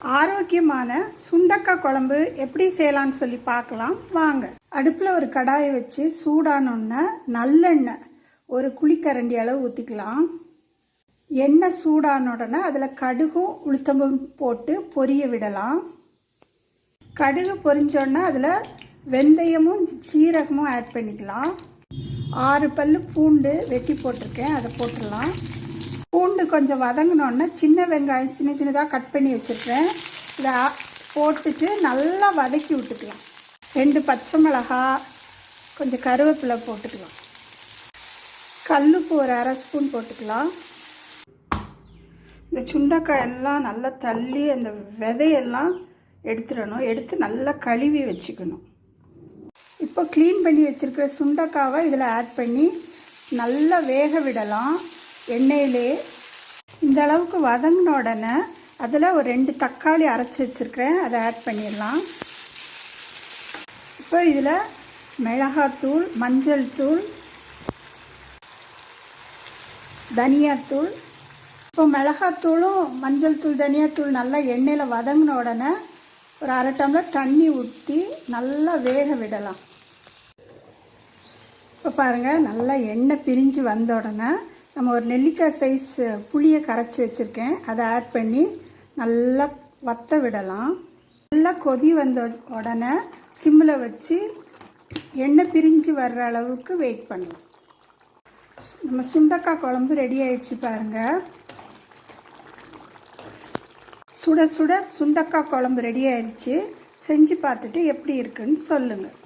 ஆரோக்கியமான சுண்டக்காய் குழம்பு எப்படி செய்யலான்னு சொல்லி பார்க்கலாம் வாங்க. அடுப்பில் ஒரு கடாயை வச்சு சூடானோன்னா நல்லெண்ணெய் ஒரு குழிக்கரண்டி அளவு ஊற்றிக்கலாம். எண்ணெய் சூடான உடனே அதில் கடுகும் உளுத்தம்பும் போட்டு பொரிய விடலாம். கடுகு பொரிஞ்சோன்னா அதில் வெந்தயமும் சீரகமும் ஆட் பண்ணிக்கலாம். 6 பல் பூண்டு வெட்டி போட்டிருக்கேன், அதை போட்டுடலாம். பூண்டு கொஞ்சம் வதங்கினோன்னா சின்ன வெங்காயம் சின்ன சின்னதாக கட் பண்ணி வச்சுருக்கேன், இதை போட்டுட்டு நல்லா வதக்கி விட்டுக்கலாம். 2 பச்சை மிளகா, கொஞ்சம் கருவேப்பிலை போட்டுக்கலாம். கல்லுப்பு ஒரு 1/2 ஸ்பூன் போட்டுக்கலாம். இந்த சுண்டைக்காய் எல்லாம் நல்லா தள்ளி அந்த விதையெல்லாம் எடுத்துடணும். எடுத்து நல்லா கழுவி வச்சுக்கணும். இப்போ க்ளீன் பண்ணி வச்சுருக்கிற சுண்டைக்காவை இதில் ஆட் பண்ணி நல்லா வேக விடலாம் எண்ணெயிலே. இந்த அளவுக்கு வதங்கின உடனே அதில் ஒரு 2 தக்காளி அரைச்சி வச்சுருக்கிறேன், அதை ஆட் பண்ணிடலாம். இப்போ இதில் மிளகாத்தூள், மஞ்சள் தூள், தனியாத்தூள். இப்போ மிளகாத்தூளும் மஞ்சள் தூள் தனியாத்தூள் நல்லா எண்ணெயில் வதங்கின உடனே ஒரு 1/2 டம்ளர் தண்ணி ஊற்றி நல்லா வேக விடலாம். இப்போ பாருங்கள், நல்லா எண்ணெய் பிரிஞ்சு வந்த உடனே நம்ம ஒரு நெல்லிக்காய் சைஸ் புளியை கரைச்சி வச்சுருக்கேன், அதை ஆட் பண்ணி நல்லா வற்ற விடலாம். நல்லா கொதி வந்த உடனே சிம்மில் வச்சு எண்ணெய் பிரிஞ்சு வர்ற அளவுக்கு வெயிட் பண்ணலாம். நம்ம சுண்டைக்காய் குழம்பு ரெடி ஆயிடுச்சு பாருங்கள். சுட சுட சுண்டைக்காய் குழம்பு ரெடி ஆயிடுச்சு. செஞ்சு பார்த்துட்டு எப்படி இருக்குன்னு சொல்லுங்கள்.